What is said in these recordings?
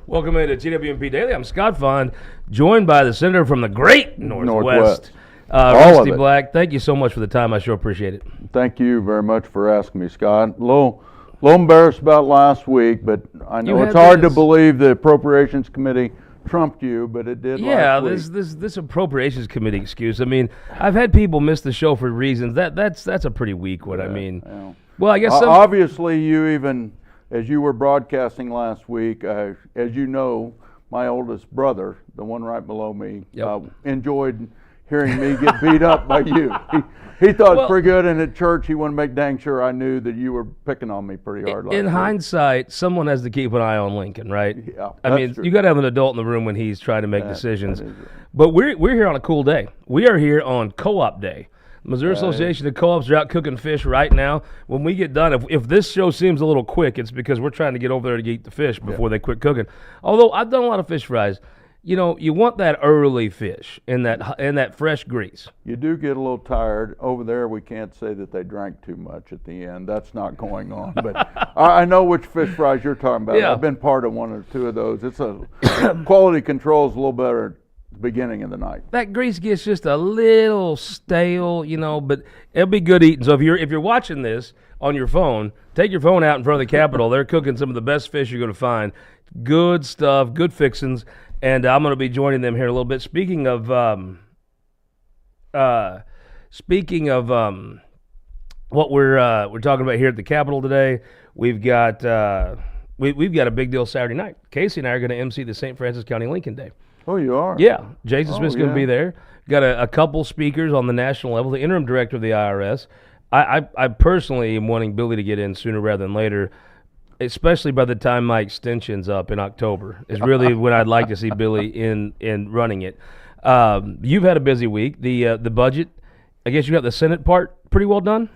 Welcome into TWMP Daily. I'm Scott Faughn, joined by the senator from the great Northwest. Rusty Black. Thank you so much for the time. I sure appreciate it. Thank you very much for asking me, Scott. A little embarrassed about last week, but I know it's hard to believe the Appropriations Committee trumped you, but it did last week. This Appropriations Committee excuse. I mean, I've had people miss the show for reasons. That's a pretty weak one. Yeah. Well, I guess obviously you even, as you were broadcasting last week, as you know, my oldest brother, the one right below me, enjoyed hearing me get beat up by you. He thought it's pretty good, and at church he wanted to make dang sure I knew that you were picking on me pretty hard last week. Hindsight, someone has to keep an eye on Lincoln, right? Yeah, I mean, true. You got to have an adult in the room when he's trying to make decisions. But we're here on a cool day. We are here on Co-op Day. Missouri Association of Co-ops are out cooking fish right now. When we get done, if this show seems a little quick, it's because we're trying to get over there to eat the fish before they quit cooking. Although I've done a lot of fish fries. You know, you want that early fish in that fresh grease. You do get a little tired. Over there, we can't say that they drank too much at the end. That's not going on. But I know which fish fries you're talking about. Yeah. I've been part of one or two of those. It's quality control is a little better at the beginning of the night. That grease gets just a little stale, but it'll be good eating. So if you're watching this on your phone, take your phone out in front of the Capitol. They're cooking some of the best fish you're going to find. Good stuff, good fixins. And I'm going to be joining them here in a little bit. Speaking of what we're talking about here at the Capitol today, we've got we've got a big deal Saturday night. Casey and I are going to MC the St. Francis County Lincoln Day. Oh, you are? Yeah, Jason Smith's going to be there. Got a couple speakers on the national level. The interim director of the IRS. I personally am wanting Billy to get in sooner rather than later. Especially by the time my extension's up in October is really when I'd like to see Billy in running it. You've had a busy week. The budget, I guess you got the Senate part pretty well done?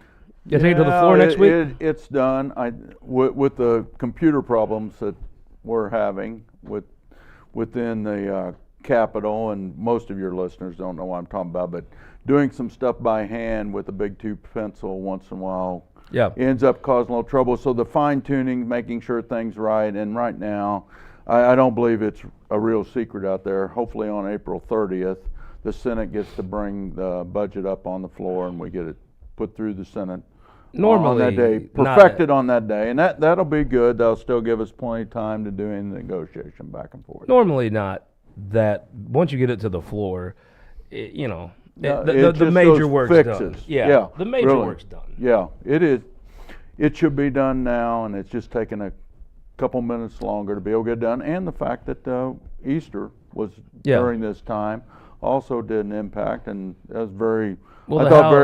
You take it to the floor next week? It's done. With the computer problems that we're having within the Capitol, and most of your listeners don't know what I'm talking about, but doing some stuff by hand with a big tube pencil once in a while ends up causing a little trouble. So the fine-tuning, making sure things right, and right now, I don't believe it's a real secret out there. Hopefully on April 30th, the Senate gets to bring the budget up on the floor, and we get it put through the Senate on that day, perfected on that day. And that'll be good. That'll still give us plenty of time to do any negotiation back and forth. Normally not that. Once you get it to the floor, the major work's done. Yeah, the major work's done. Yeah, it is. It should be done now, and it's just taking a couple minutes longer to be able to get done. And the fact that Easter was during this time also did an impact, and that was very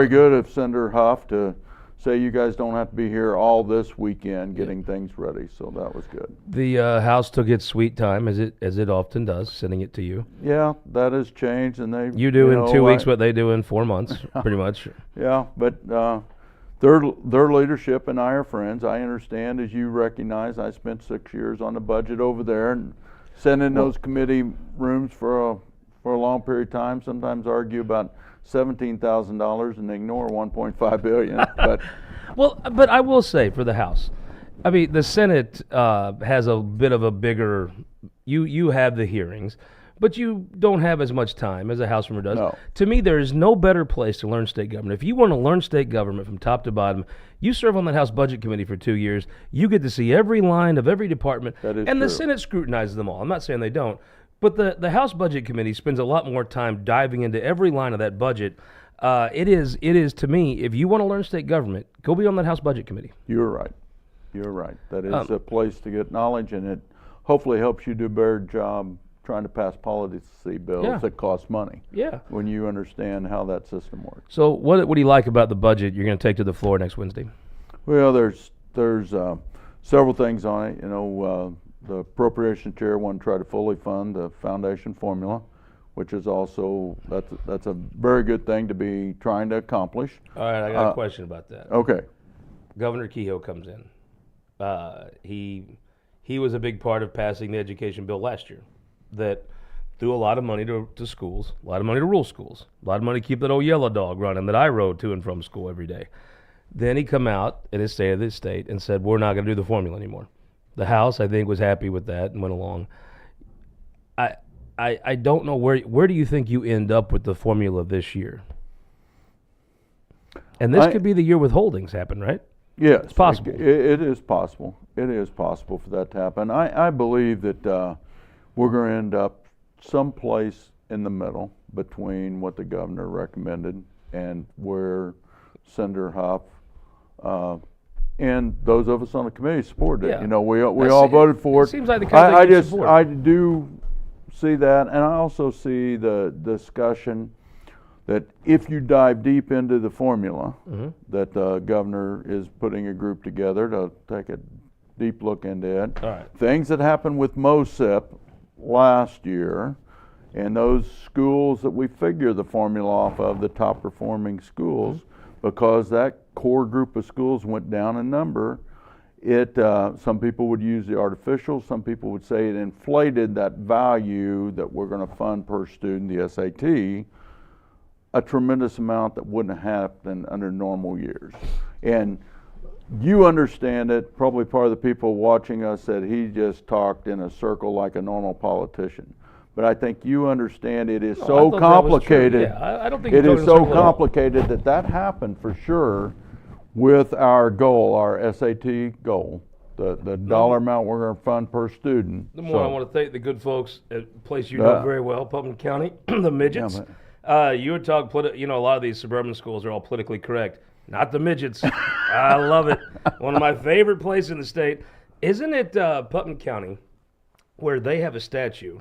good of Senator Huff to say you guys don't have to be here all this weekend getting things ready. So that was good. The House took its sweet time, as it often does, sending it to you. Yeah, that has changed, and you do in 2 weeks what they do in 4 months, pretty much. Yeah, but their leadership and I are friends. I understand, as you recognize, I spent 6 years on the budget over there and sat in those committee rooms for a long period of time. Sometimes argue about $17,000 and ignore $1.5 billion. But I will say for the House, I mean, the Senate has a bit of a bigger. You have the hearings, but you don't have as much time as a House member does. No. To me, there is no better place to learn state government. If you want to learn state government from top to bottom, you serve on that House Budget Committee for 2 years. You get to see every line of every department, and true. The Senate scrutinizes them all. I'm not saying they don't. But the House Budget Committee spends a lot more time diving into every line of that budget. It is to me, if you want to learn state government, go be on that House Budget Committee. You're right. That is a place to get knowledge, and it hopefully helps you do a better job trying to pass policy bills that cost money. Yeah. When you understand how that system works. So what do you like about the budget you're going to take to the floor next Wednesday? Well, there's several things on it. The appropriation chair wanted to try to fully fund the foundation formula, which is also, that's a very good thing to be trying to accomplish. All right, I got a question about that. Okay. Governor Kehoe comes in. He was a big part of passing the education bill last year that threw a lot of money to schools, a lot of money to rural schools, a lot of money to keep that old yellow dog running that I rode to and from school every day. Then he come out in his State of the State and said, we're not going to do the formula anymore. The House, I think, was happy with that and went along. I, I don't know where do you think you end up with the formula this year? And this could be the year withholdings happen, right? Yes, it's possible. It is possible. It is possible for that to happen. I believe that we're going to end up someplace in the middle between what the governor recommended and where Senator Huff and those of us on the committee supported it. Yeah. You know, we all voted for it. It seems like the kind of thing you support. I do see that, and I also see the discussion that if you dive deep into the formula, that the governor is putting a group together to take a deep look into it. All right. Things that happened with MOSIP last year, and those schools that we figure the formula off of, the top performing schools, because that core group of schools went down in number. Some people would use the artificial, some people would say it inflated that value that we're going to fund per student, the SAT, a tremendous amount that wouldn't happen under normal years. And you understand it, probably part of the people watching us said he just talked in a circle like a normal politician. But I think you understand it is so complicated. Yeah, I don't think it is so complicated that happened for sure with our goal, our SAT goal, the dollar amount we're going to fund per student. The more I want to thank the good folks at a place you know very well, Putnam County, the midgets. You would talk, a lot of these suburban schools are all politically correct. Not the midgets. I love it. One of my favorite places in the state. Isn't it Putnam County where they have a statue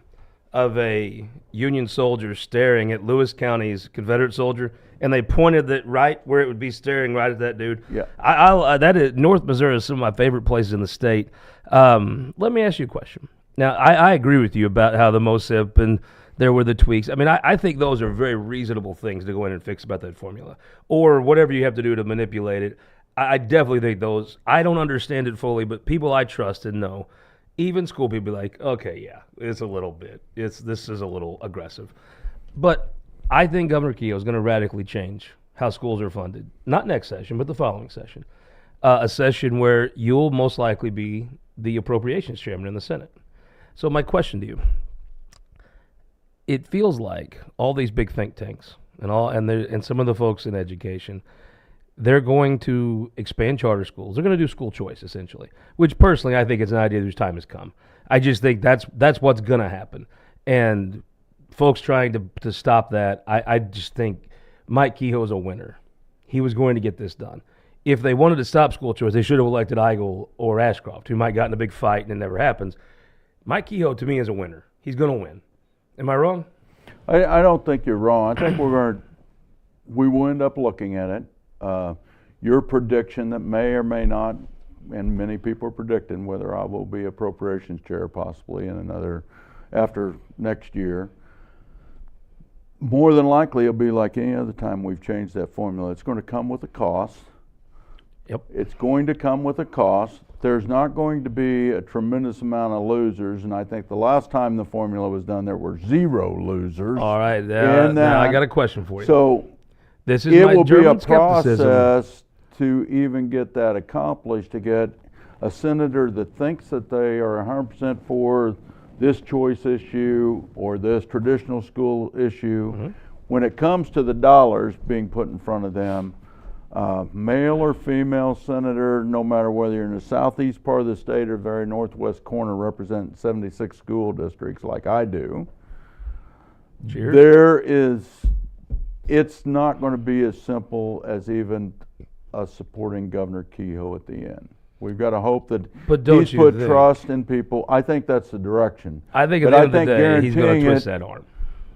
of a Union soldier staring at Lewis County's Confederate soldier, and they pointed it right where it would be staring right at that dude? Yeah. That is, North Missouri is some of my favorite places in the state. Let me ask you a question. Now, I agree with you about how the MOSIP and there were the tweaks. I mean, I think those are very reasonable things to go in and fix about that formula, or whatever you have to do to manipulate it. I definitely think those. I don't understand it fully, but people I trust and know, even school people, be like, okay, yeah, it's a little bit. This is a little aggressive, but I think Governor Keogh is going to radically change how schools are funded. Not next session, but the following session, a session where you'll most likely be the appropriations chairman in the Senate. So my question to you. It feels like all these big think tanks and some of the folks in education, they're going to expand charter schools. They're going to do school choice, essentially, which personally I think it's an idea whose time has come. I just think that's what's going to happen. And folks trying to stop that, I just think Mike Kehoe is a winner. He was going to get this done. If they wanted to stop school choice, they should have elected Eigel or Ashcroft, who might got in a big fight and it never happens. Mike Kehoe, to me, is a winner. He's going to win. Am I wrong? I don't think you're wrong. I think we will end up looking at it. Your prediction that may or may not, and many people are predicting whether I will be appropriations chair possibly after next year. More than likely it'll be like any other time we've changed that formula. It's going to come with a cost. Yep. It's going to come with a cost. There's not going to be a tremendous amount of losers, and I think the last time the formula was done, there were 0 losers. All right, now I got a question for you. So this is it my will be a skepticism. process to even get that accomplished, to get a senator that thinks that they are 100% for this choice issue or this traditional school issue. When it comes to the dollars being put in front of them, male or female senator, no matter whether you're in the southeast part of the state or very northwest corner, represent 76 school districts like I do. Cheers. It's not going to be as simple as even supporting Governor Kehoe at the end. We've got to hope that he's put trust in people. I think that's the direction. I think at the end of the day, he's going to twist that arm.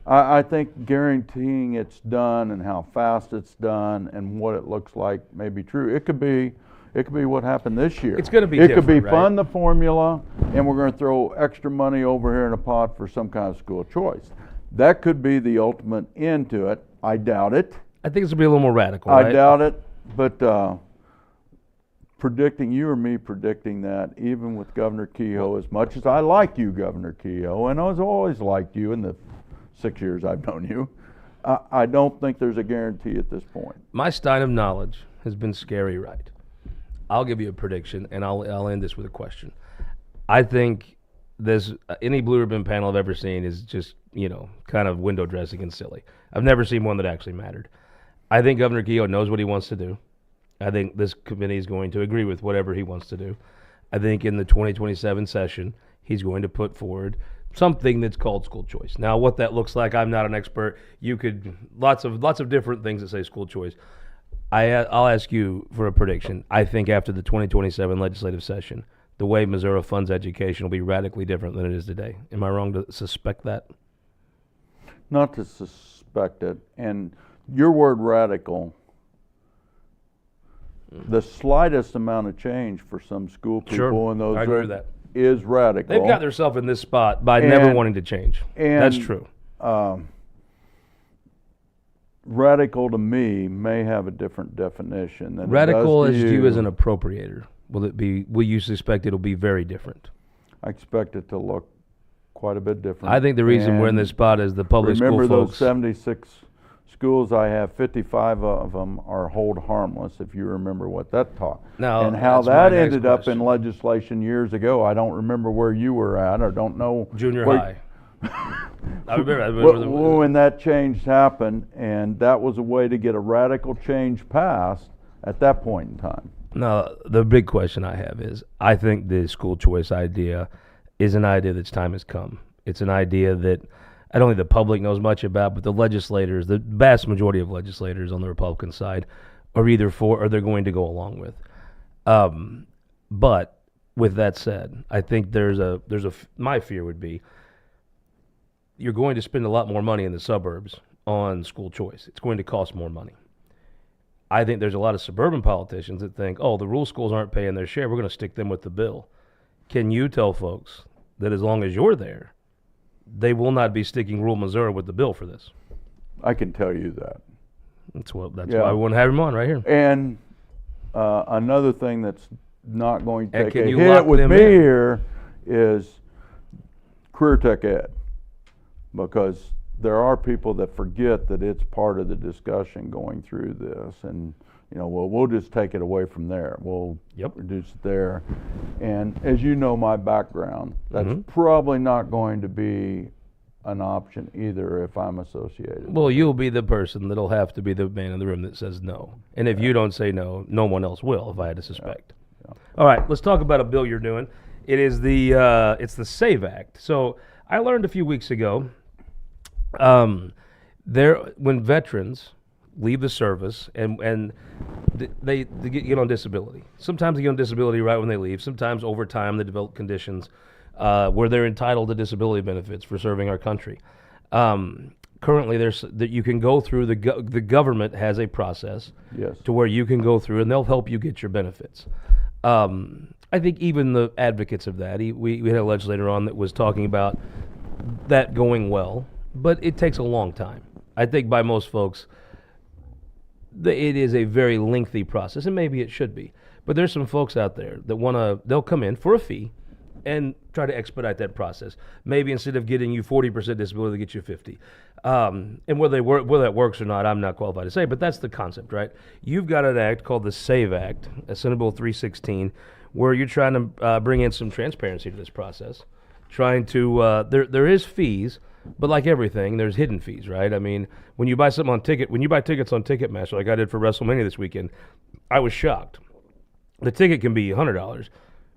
I think guaranteeing it's done and how fast it's done and what it looks like may be true. It could be what happened this year. It's going to be It different, could be right? fund the formula, and we're going to throw extra money over here in a pot for some kind of school choice. That could be the ultimate end to it. I doubt it. I think it's going to be a little more radical, right? I doubt it, but you or me predicting that, even with Governor Kehoe, as much as I like you, Governor Kehoe, and I've always liked you in the 6 years I've known you, I don't think there's a guarantee at this point. My stein of knowledge has been scary right. I'll give you a prediction, and I'll end this with a question. I think this any blue ribbon panel I've ever seen is just, kind of window dressing and silly. I've never seen one that actually mattered. I think Governor Keogh knows what he wants to do. I think this committee is going to agree with whatever he wants to do. I think in the 2027 session, he's going to put forward something that's called school choice. Now, what that looks like, I'm not an expert. You could lots of different things that say school choice. I'll ask you for a prediction. I think after the 2027 legislative session, the way Missouri funds education will be radically different than it is today. Am I wrong to suspect that? Not to suspect it. And your word radical, the slightest amount of change for some school people in those I agree with that. Is radical. They've got themselves in this spot by never wanting to change. That's true. Radical to me may have a different definition than radical it does to you as an appropriator. Will you suspect it'll be very different? I expect it to look quite a bit different. I think the reason we're in this spot is the public school folks. Remember those 76 schools I have, 55 of them are hold harmless, if you remember what that taught. Now, and how that ended up in legislation years ago. I don't remember where you were at, or don't know. Junior high. I remember when that change happened, and that was a way to get a radical change passed at that point in time. Now, the big question I have is, I think the school choice idea is an idea that's time has come. It's an idea that I don't think the public knows much about, but the legislators, the vast majority of legislators on the Republican side, are either for or they're going to go along with. But with that said, I think my fear would be you're going to spend a lot more money in the suburbs on school choice. It's going to cost more money. I think there's a lot of suburban politicians that think, the rural schools aren't paying their share, we're going to stick them with the bill. Can you tell folks that as long as you're there, they will not be sticking rural Missouri with the bill for this? I can tell you that. That's why we want to have him on right here. And another thing that's not going to take a you hit with me in? here is career tech ed, because there are people that forget that it's part of the discussion going through this, and we'll just take it away from there. We'll reduce it there. And as you know my background, that's probably not going to be an option either if I'm associated. Well, you'll be the person that'll have to be the man in the room that says no. And if you don't say no, no one else will, if I had to suspect. Yeah. All right, let's talk about a bill you're doing. It is it's the SAVE Act. So I learned a few weeks ago, when veterans leave the service and they get on disability. Sometimes they get on disability right when they leave. Sometimes over time they develop conditions where they're entitled to disability benefits for serving our country. Currently, you can go through the government has a process to where you can go through and they'll help you get your benefits. I think even the advocates of that, we had a legislator on that was talking about that going well, but it takes a long time. I think by most folks, it is a very lengthy process, and maybe it should be. But there's some folks out there that they'll come in for a fee and try to expedite that process. Maybe instead of getting you 40% disability, they get you 50. And whether that works or not, I'm not qualified to say, but that's the concept, right? You've got an act called the SAVE Act, Senate Bill 316, where you're trying to bring in some transparency to this process. Trying to, there is fees, but like everything, there's hidden fees, right? I mean, when you buy something when you buy tickets on Ticketmaster, like I did for WrestleMania this weekend, I was shocked. The ticket can be $100,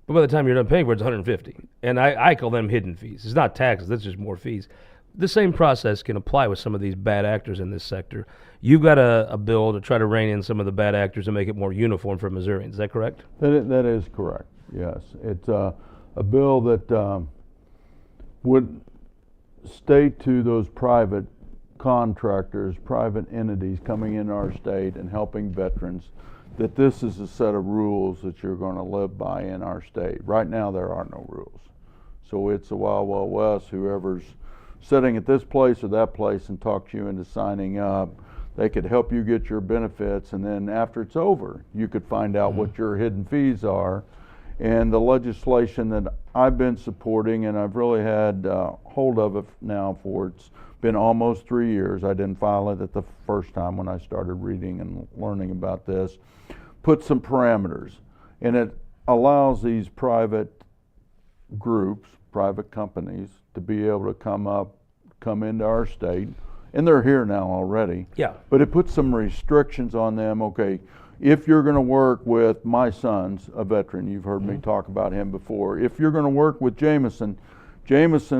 but by the time you're done paying for it, it's $150. And I call them hidden fees. It's not taxes, that's just more fees. The same process can apply with some of these bad actors in this sector. You've got a bill to try to rein in some of the bad actors and make it more uniform for Missourians. Is that correct? That is correct, yes. It's a bill that would state to those private contractors, private entities coming in our state and helping veterans that this is a set of rules that you're going to live by in our state. Right now there are no rules. So it's a wild, wild west. Whoever's sitting at this place or that place and talks you into signing up, they could help you get your benefits, and then after it's over, you could find out what your hidden fees are. And the legislation that I've been supporting, and I've really had hold of it now it's been almost 3 years. I didn't file it at the first time when I started reading and learning about this. Put some parameters, and it allows these private groups, private companies to be able to come into our state, and they're here now already. Yeah. But it puts some restrictions on them. Okay, if you're going to work with my son's a veteran, you've heard me talk about him before. If you're going to work with Jameson,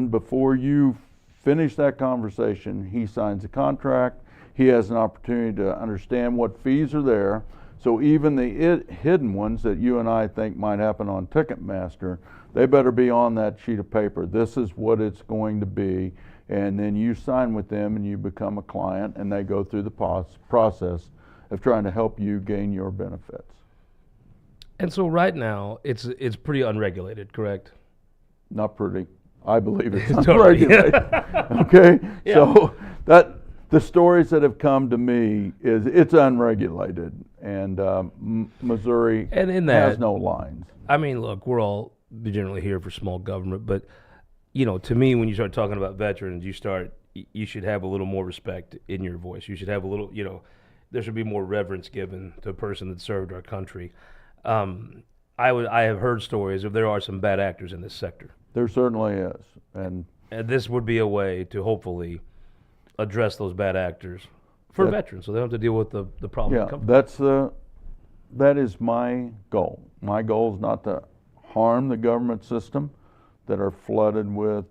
before you finish that conversation, he signs a contract. He has an opportunity to understand what fees are there. So even the hidden ones that you and I think might happen on Ticketmaster, they better be on that sheet of paper. This is what it's going to be. And then you sign with them and you become a client, and they go through the process of trying to help you gain your benefits. And so right now, it's pretty unregulated, correct? Not pretty. I believe it's Totally. unregulated. Okay? Yeah. So the stories that have come to me is it's unregulated, and Missouri And in that, has no lines. I mean, look, we're all generally here for small government, but to me, when you start talking about veterans, you should have a little more respect in your voice. You should have a little, there should be more reverence given to a person that served our country. I have heard stories of there are some bad actors in this sector. There certainly is, and this would be a way to hopefully address those bad actors for veterans, so they don't have to deal with the problem. Yeah, that is my goal. My goal is not to harm the government system that are flooded with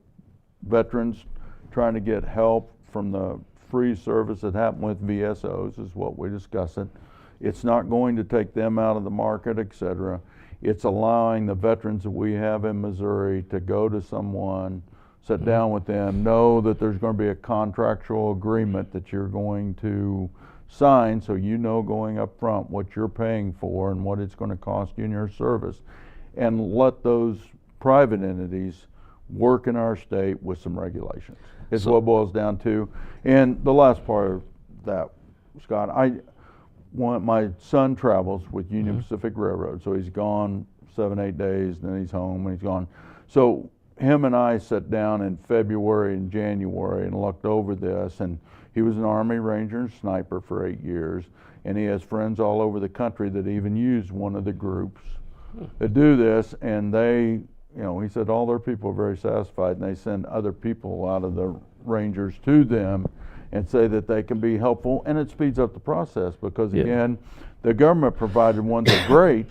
veterans trying to get help from the free service that happened with VSOs, is what we discussed. It's not going to take them out of the market, et cetera. It's allowing the veterans that we have in Missouri to go to someone, sit down with them, know that there's going to be a contractual agreement that you're going to sign, so going up front what you're paying for and what it's going to cost you in your service, and let those private entities work in our state with some regulations. It's what it boils down to. And the last part of that, Scott, my son travels with Union Pacific Railroad, so he's gone 7-8 days, and then he's home and he's gone. So him and I sat down in February and January and looked over this, and he was an Army Ranger and sniper for 8 years, and he has friends all over the country that even use one of the groups that do this, and they, he said all their people are very satisfied, and they send other people out of the Rangers to them and say that they can be helpful, and it speeds up the process because, again, the government provided ones are great,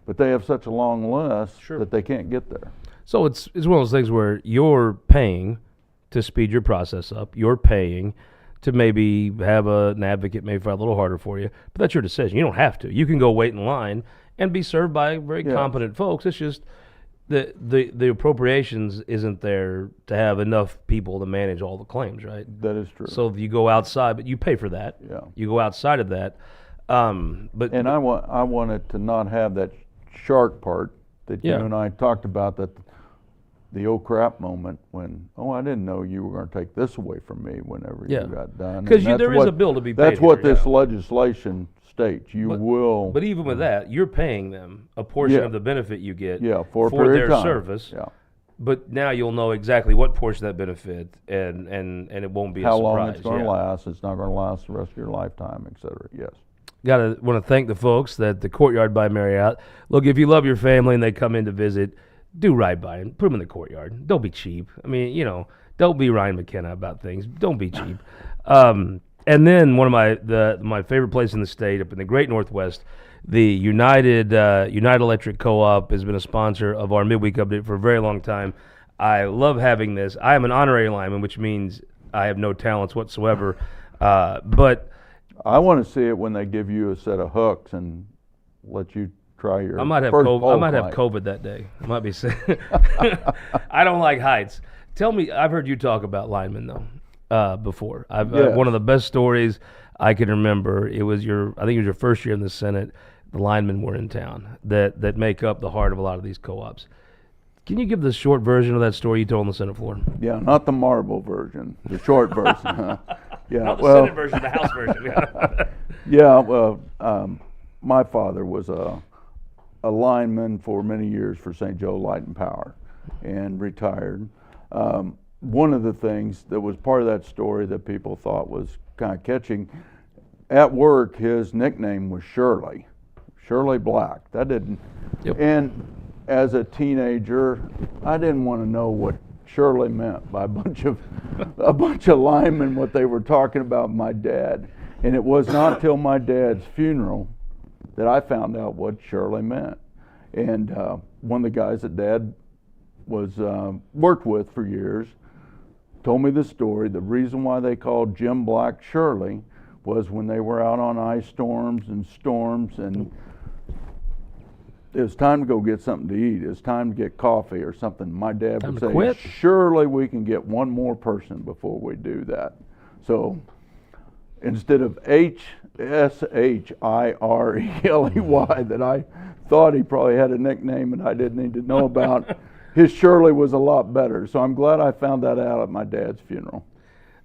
but they have such a long list that they can't get there. So it's one of those things where you're paying to speed your process up. You're paying to maybe have an advocate maybe fight a little harder for you, but that's your decision. You don't have to. You can go wait in line and be served by very competent folks. It's just the appropriations isn't there to have enough people to manage all the claims, right? That is true. So if you go outside, but you pay for that. Yeah. You go outside of that. But I wanted to not have that shark part that you and I talked about, that the oh crap moment when, I didn't know you were going to take this away from me whenever you got done. Because there is a bill to be paid. That's what this legislation states. But even with that, you're paying them a portion of the benefit you get for their service. Yeah. But now you'll know exactly what portion of that benefit, and it won't be a surprise. How long it's going to last. It's not going to last the rest of your lifetime, et cetera. Yes. Want to thank the folks at the Courtyard by Marriott. Look, if you love your family and they come in to visit, do ride by and put them in the Courtyard. Don't be cheap. I mean, don't be Ryan McKenna about things. Don't be cheap. And then one of my favorite place in the state, up in the Great Northwest, the United Electric Co-op has been a sponsor of our midweek update for a very long time. I love having this. I am an honorary lineman, which means I have no talents whatsoever. But I want to see it when they give you a set of hooks and let you try your. I might have COVID that day. I might be sick. I don't like heights. Tell me, I've heard you talk about linemen though before. One of the best stories I can remember. I think it was your first year in the Senate. The linemen were in town that make up the heart of a lot of these co-ops. Can you give the short version of that story you told on the Senate floor? Yeah, not the marble version, the short version. Yeah, not the Senate version, the House version. My father was a lineman for many years for St. Joe Light and Power, and retired. One of the things that was part of that story that people thought was kind of catching, at work his nickname was Shirley Black. That didn't, and as a teenager, I didn't want to know what Shirley meant by a bunch of linemen, what they were talking about my dad. And it was not until my dad's funeral that I found out what Shirley meant. And one of the guys that Dad was worked with for years told me the story. The reason why they called Jim Black Shirley was when they were out on ice storms, and it was time to go get something to eat. It was time to get coffee or something. My dad would say, quit. surely we can get one more person before we do that. So instead of Shirley that I thought he probably had a nickname and I didn't need to know about, his Shirley was a lot better. So I'm glad I found that out at my dad's funeral.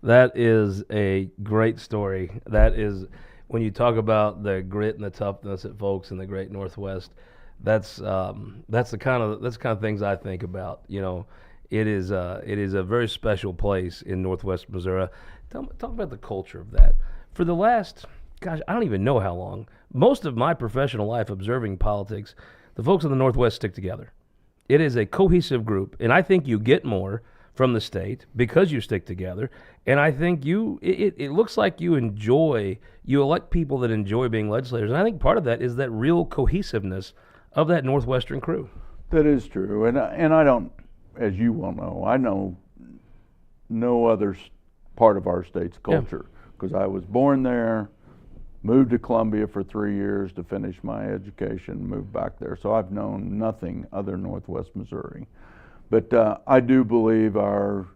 That is a great story. That is, when you talk about the grit and the toughness at folks in the Great Northwest, that's the kind of things I think about. You know, it is a very special place in Northwest Missouri. Talk about the culture of that. For the last, gosh, I don't even know how long, most of my professional life observing politics, the folks in the Northwest stick together. It is a cohesive group, and I think you get more from the state because you stick together. And I think it looks like you elect people that enjoy being legislators. And I think part of that is that real cohesiveness of that Northwestern crew. That is true. And I don't, as you well know, I know no other part of our state's culture because I was born there, moved to Columbia for 3 years to finish my education, moved back there. So I've known nothing other Northwest Missouri. But I do believe our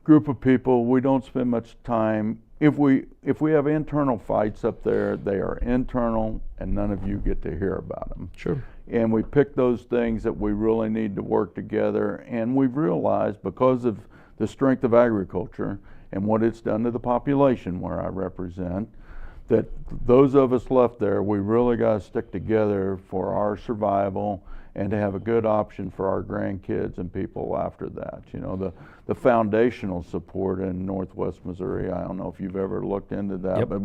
group of people, we don't spend much time. If we have internal fights up there, they are internal and none of you get to hear about them. Sure. And we pick those things that we really need to work together. And we've realized because of the strength of agriculture and what it's done to the population where I represent, that those of us left there, we really got to stick together for our survival and to have a good option for our grandkids and people after that. You know, the foundational support in Northwest Missouri, I don't know if you've ever looked into that, but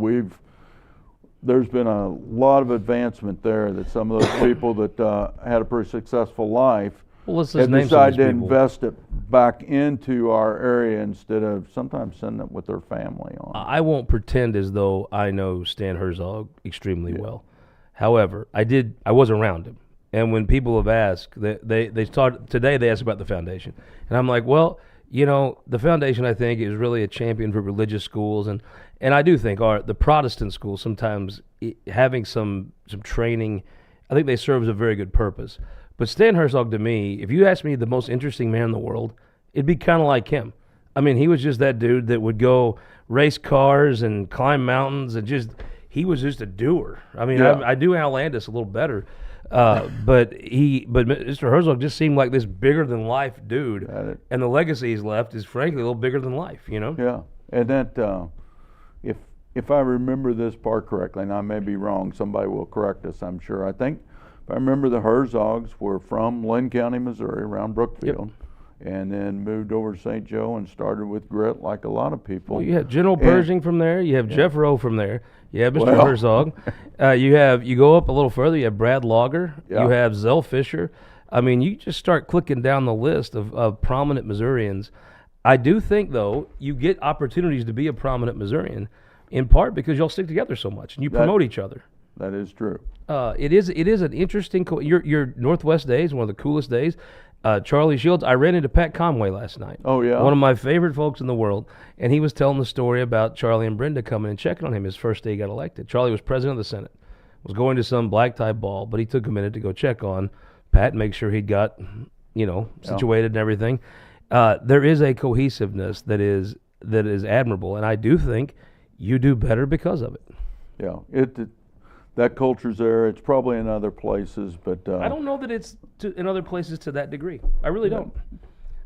there's been a lot of advancement there that some of those people that had a pretty successful life have decided to invest it back into our area instead of sometimes sending it with their family on. I won't pretend as though I know Stan Herzog extremely well. However, I was around him. And when people have asked, they started today. They asked about the foundation, and I'm like, well, you know, the foundation I think is really a champion for religious schools, and I do think the Protestant schools sometimes having some training, I think they serve as a very good purpose. But Stan Herzog, to me, if you ask me the most interesting man in the world, it'd be kind of like him. I mean, he was just that dude that would go race cars and climb mountains, and he was just a doer. I mean, I knew Al Landis a little better. But Mr. Herzog just seemed like this bigger than life dude, and the legacy he's left is frankly a little bigger than life, you know. Yeah, and that if I remember this part correctly, and I may be wrong, somebody will correct us, I'm sure. I think if I remember, the Herzogs were from Lynn County, Missouri, around Brookfield, and then moved over to St. Joe and started with grit like a lot of people. Well, you have General Pershing from there. You have Jeff Rowe from there. You have Mr. Herzog. You go up a little further. You have Brad Lager. You have Zell Fisher. I mean, you just start clicking down the list of prominent Missourians. I do think, though, you get opportunities to be a prominent Missourian, in part because y'all stick together so much and you promote each other. That is true. It is an interesting. Your Northwest days, one of the coolest days. Charlie Shields, I ran into Pat Conway last night. Oh, yeah. One of my favorite folks in the world. And he was telling the story about Charlie and Brenda coming and checking on him his first day he got elected. Charlie was president of the Senate, was going to some black tie ball, but he took a minute to go check on Pat, make sure he'd got, situated and everything. There is a cohesiveness that is admirable, and I do think you do better because of it. Yeah, that culture's there. It's probably in other places, but I don't know that it's in other places to that degree. I really don't.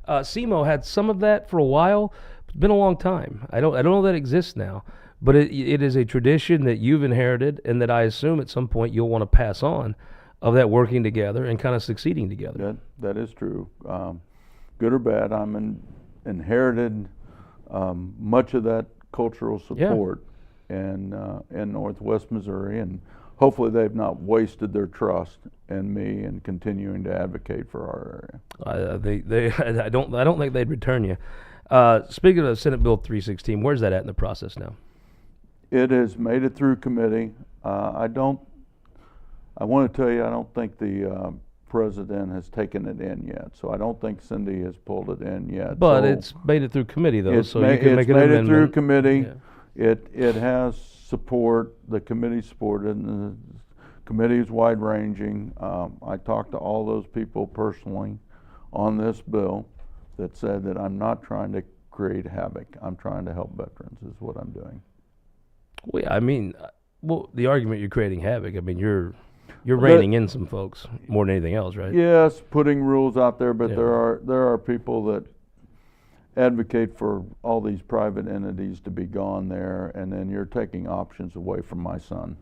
SEMO had some of that for a while. It's been a long time. I don't know that exists now, but it is a tradition that you've inherited, and that I assume at some point you'll want to pass on, of that working together and kind of succeeding together. That is true. Good or bad, I'm inherited much of that cultural support in Northwest Missouri, and hopefully they've not wasted their trust in me and continuing to advocate for our area. I don't think they'd return you. Speaking of Senate Bill 316, where's that at in the process now? It has made it through committee. I want to tell you, I don't think the president has taken it in yet, so I don't think Cindy has pulled it in yet. But so it's made it through committee, though, so it's you can make an made amendment. it through committee. Yeah. It has support. The committee supported, and the committee is wide-ranging. I talked to all those people personally on this bill that said that I'm not trying to create havoc. I'm trying to help veterans is what I'm doing. Well, yeah, I mean, the argument you're creating havoc, I mean, you're reining in some folks more than anything else, right? Yes, putting rules out there, but Yeah. there are people that advocate for all these private entities to be gone there, and then you're taking options away from my son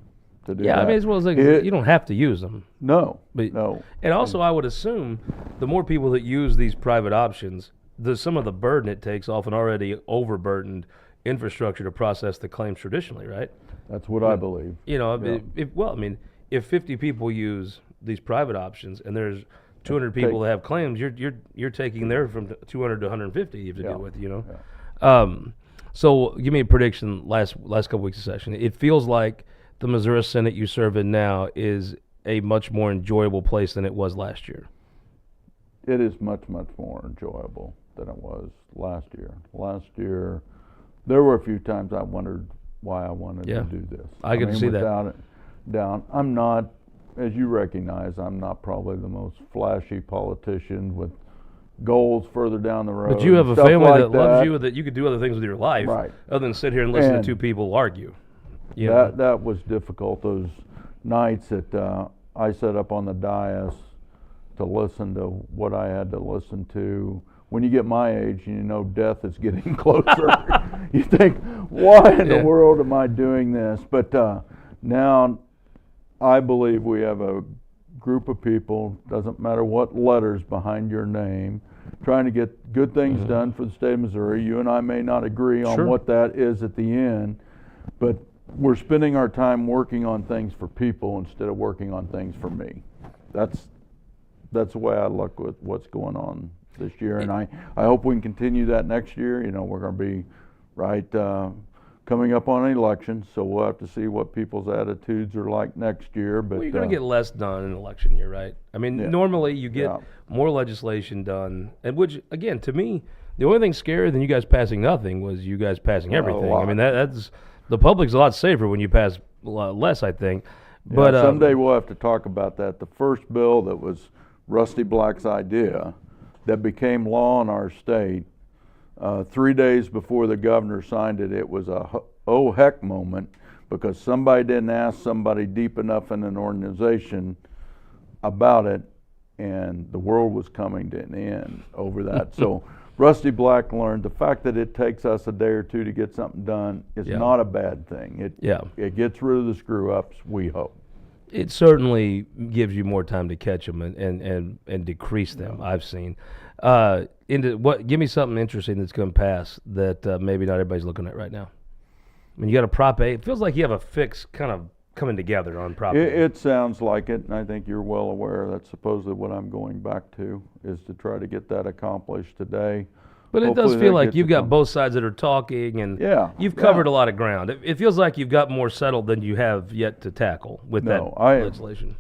to do that. Yeah, I mean, as well as you don't have to use them. No, But, no. And also, I would assume the more people that use these private options, some of the burden it takes off an already overburdened infrastructure to process the claims traditionally, right? That's what I believe. You know, Yeah. if 50 people use these private options and there's 200 people that have claims, you're taking there from 200 to 150 you have to deal with, you know. Yeah. So give me a prediction. Last couple weeks of session, it feels like the Missouri Senate you serve in now is a much more enjoyable place than it was last year. It is much, much more enjoyable than it was last year. Last year, there were a few times I wondered why I wanted to do this. I can see that. Without it down, I'm not, as you recognize, I'm not probably the most flashy politician with goals further down the road. But you have a stuff family like that loves you, that you could do other things with your life, Right. other than sit here and listen And to two people argue. You know? That was difficult. Those nights that I sat up on the dais to listen to what I had to listen to. When you get my age and you know death is getting closer, you think, why in the world am I doing this? But now I believe we have a group of people, doesn't matter what letters behind your name, trying to get good things done for the state of Missouri. You and I may not agree on what that is at the end, but we're spending our time working on things for people instead of working on things for me. That's the way I look with what's going on this year, and I hope we can continue that next year. You know, we're going to be coming up on an election, so we'll have to see what people's attitudes are like next year. But you're going to get less done in an election year, right? I mean, normally you get more legislation done, and which, again, to me, the only thing scarier than you guys passing nothing was you guys passing everything. I mean, that's the public's a lot safer when you pass a lot less, I think. But someday we'll have to talk about that. The first bill that was Rusty Black's idea that became law in our state, 3 days before the governor signed it, it was a oh heck moment because somebody didn't ask somebody deep enough in an organization about it, and the world was coming to an end over that. So Rusty Black learned the fact that it takes us a day or two to get something done is not a bad thing. It gets rid of the screw ups, we hope. It certainly gives you more time to catch them and decrease them. I've seen. Give me something interesting that's going to pass that maybe not everybody's looking at right now. I mean, you got a Prop A. It feels like you have a fix kind of coming together on Prop A. It sounds like it, and I think you're well aware that's supposedly what I'm going back to, is to try to get that accomplished today. But it does feel like you've got both sides that are talking, and you've covered a lot of ground. It feels like you've got more settled than you have yet to tackle with that legislation.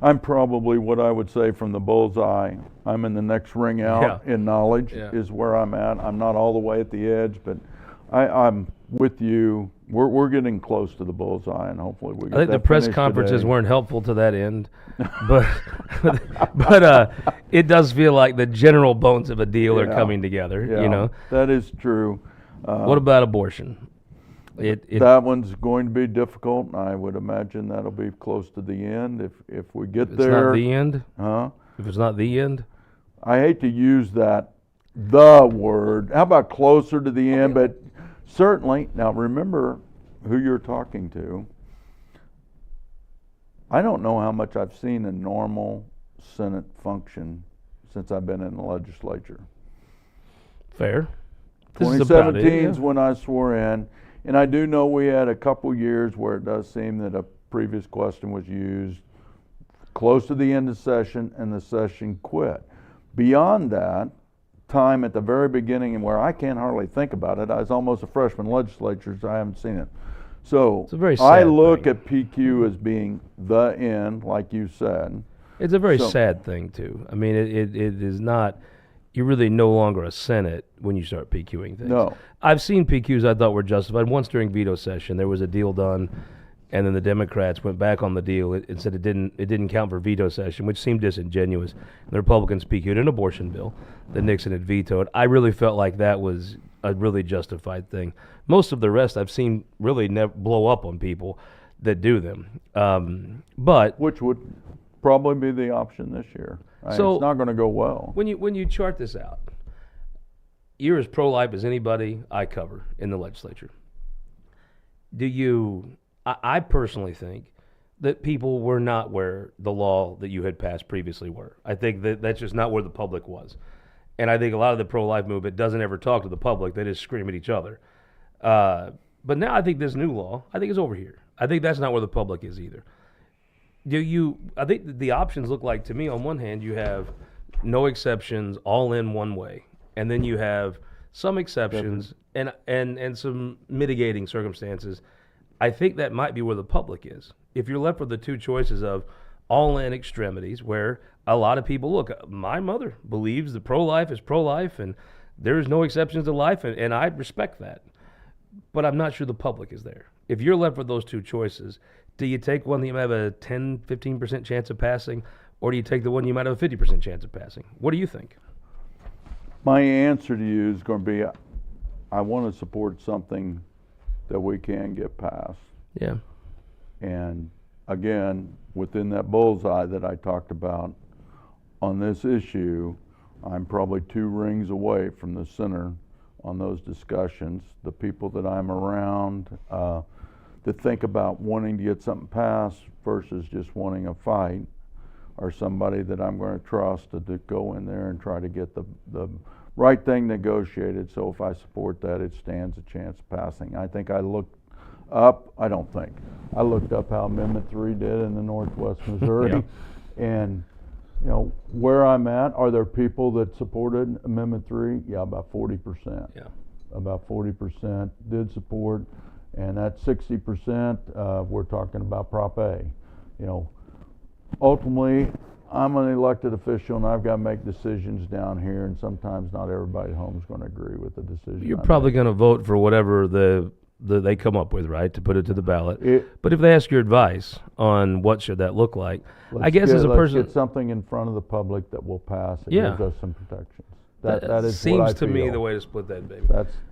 I'm probably what I would say from the bullseye. I'm in the next ring out in knowledge is where I'm at. I'm not all the way at the edge, but I'm with you. We're getting close to the bullseye, and hopefully we get that. I think the press conferences weren't helpful to that end, but it does feel like the general bones of a deal are coming together. Yeah, you know, that is true. What about abortion? That one's going to be difficult. I would imagine that'll be close to the end if we get there. It's not the end? Huh? If it's not the end? I hate to use the word. How about closer to the end? But certainly, now remember who you're talking to. I don't know how much I've seen a normal Senate function since I've been in the legislature. Fair. 2017 is when I swore in. And I do know we had a couple years where it does seem that a previous question was used close to the end of session, and the session quit. Beyond that time at the very beginning, and where I can't hardly think about it, I was almost a freshman legislature, so I haven't seen it. So It's a very I sad look thing. at PQ as being the end, like you said. It's a very So- sad thing, too. I mean, it is not, you're really no longer a Senate when you start PQing things. No. I've seen PQs I thought were justified. Once during veto session, there was a deal done, and then the Democrats went back on the deal. It said it didn't count for veto session, which seemed disingenuous. The Republicans PQ'd an abortion bill that Nixon had vetoed. I really felt like that was a really justified thing. Most of the rest I've seen really blow up on people that do them. But Which would probably be the option this year. So- it's not going to go well. when you chart this out, you're as pro-life as anybody I cover in the legislature. I personally think that people were not where the law that you had passed previously were. I think that that's just not where the public was. And I think a lot of the pro-life movement doesn't ever talk to the public. They just scream at each other. But now I think this new law, I think it's over here. I think that's not where the public is either. I think the options look like, to me, on one hand, you have no exceptions, all in one way. And then you have some exceptions and some mitigating circumstances. I think that might be where the public is. If you're left with the two choices of all in extremities, where a lot of people, look, my mother believes the pro-life is pro-life and there's no exceptions to life, and I respect that. But I'm not sure the public is there. If you're left with those two choices, do you take one that you might have a 10, 15% chance of passing, or do you take the one you might have a 50% chance of passing? What do you think? My answer to you is going to be, I want to support something that we can get passed. Yeah. And again, within that bullseye that I talked about on this issue, I'm probably 2 rings away from the center on those discussions. The people that I'm around that think about wanting to get something passed versus just wanting a fight are somebody that I'm going to trust to go in there and try to get the right thing negotiated. So if I support that, it stands a chance of passing. I think I looked up how Amendment 3 did in the Northwest Missouri. Yeah. And you know, where I'm at, are there people that supported Amendment 3? Yeah, about 40%. Yeah. About 40% did support, and that 60%, we're talking about Prop A. You know, ultimately, I'm an elected official, and I've got to make decisions down here, and sometimes not everybody at home is going to agree with the decision. You're I probably make. going to vote for whatever they come up with, right, to put it to the ballot. But if they ask your advice on what should that look like, I guess as a person, let's get something in front of the public that will pass. It Yeah. gives us some protections. That is seems what I to me feel. the way to split that baby.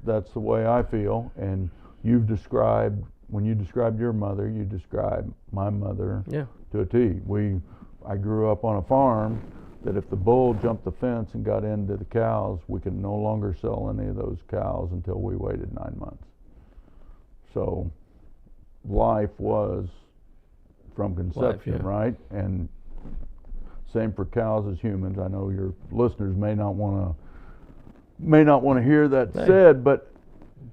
That's the way I feel. And you've described, when you described your mother, you described my mother Yeah. to a T. I grew up on a farm that if the bull jumped the fence and got into the cows, we could no longer sell any of those cows until we waited 9 months. So life was from conception, Life, yeah. right? And same for cows as humans. I know your listeners may not want to hear that Hey. said, but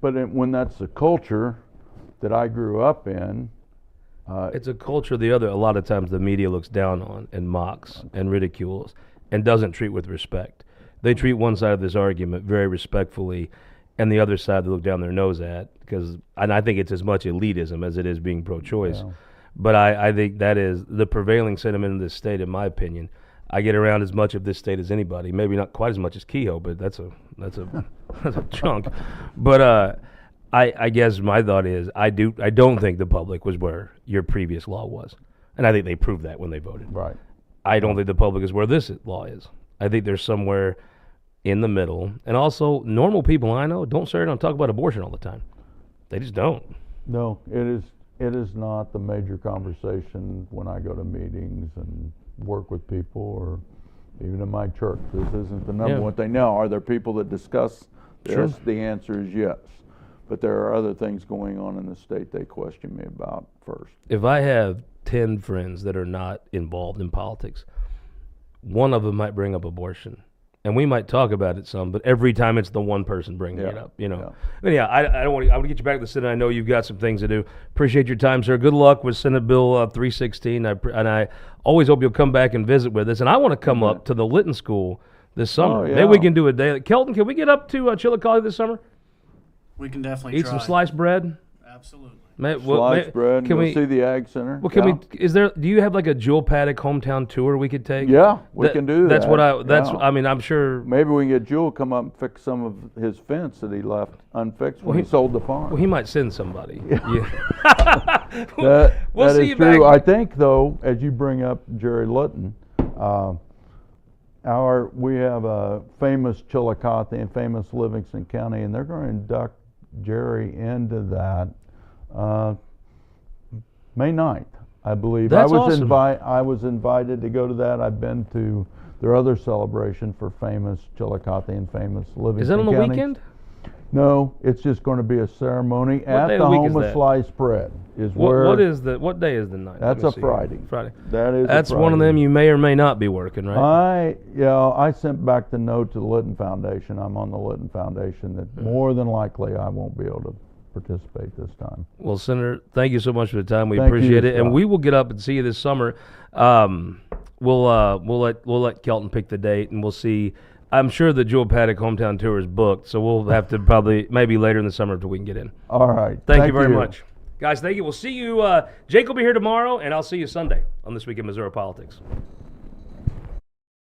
when that's the culture that I grew up in, It's a culture a lot of times the media looks down on and mocks and ridicules and doesn't treat with respect. They treat one side of this argument very respectfully and the other side they look down their nose at, and I think it's as much elitism as it is being pro-choice. Yeah. But I think that is the prevailing sentiment in this state, in my opinion. I get around as much of this state as anybody, maybe not quite as much as Kehoe, but that's a that's a chunk. But I guess my thought is I don't think the public was where your previous law was, and I think they proved that when they voted. right. I don't think the public is where this law is. I think there's somewhere in the middle, and also normal people I know don't sit around and talk about abortion all the time. They just don't. No, it is not the major conversation when I go to meetings and work with people, or even in my church. This isn't the number one thing. Now, are there people that discuss this? Sure. The answer is yes. But there are other things going on in the state they question me about first. If I have 10 friends that are not involved in politics, one of them might bring up abortion. and we might talk about it some, but every time it's the one person bringing it up, Yeah. But yeah, I don't want to. I want to get you back to the Senate. I know you've got some things to do. Appreciate your time, sir. Good luck with Senate Bill 316. And I always hope you'll come back and visit with us. And I want to come up to the Lytton School this summer. yeah. Maybe we can do a day. Kelton, can we get up to Chillicothe this summer? We can definitely Eat some sliced bread. Absolutely. Sliced bread. Can we see the Ag Center? Well, can we? Is there? Do you have like a Jewel Paddock hometown tour we could take? Yeah, we can do that. That's what I. That's. Yeah. I mean, I'm sure. Maybe we can get Jewel come up and fix some of his fence that he left unfixed when he sold the farm. Well, he might send somebody. Yeah. We'll that see is you true. back. I think, though, as you bring up Jerry Lytton, we have a famous Chillicothe and famous Livingston County, and they're going to induct Jerry into that May 9th, I believe. That's awesome. I was invited to go to that. I've been to their other celebration for famous Chillicothe and famous Livingston Is that on the County. weekend? No, it's just going to be a ceremony at day the of the week Home is of that? Sliced Bread. What day is the 9th? That's Let me a see. Friday. Friday. That's one of them you may or may not be working, right? I sent back the note to the Lytton Foundation. I'm on the Lytton Foundation that more than likely I won't be able to participate this time. Well, Senator, thank you so much for the time. We Thank appreciate you, it, and Scott. we will get up and see you this summer. We'll let Kelton pick the date, and we'll see. I'm sure the Jewel Paddock hometown tour is booked, so we'll have to probably maybe later in the summer if we can get in. All right. Thank you very much, guys. Thank you. We'll see you. Jake will be here tomorrow, and I'll see you Sunday on This Week in Missouri Politics.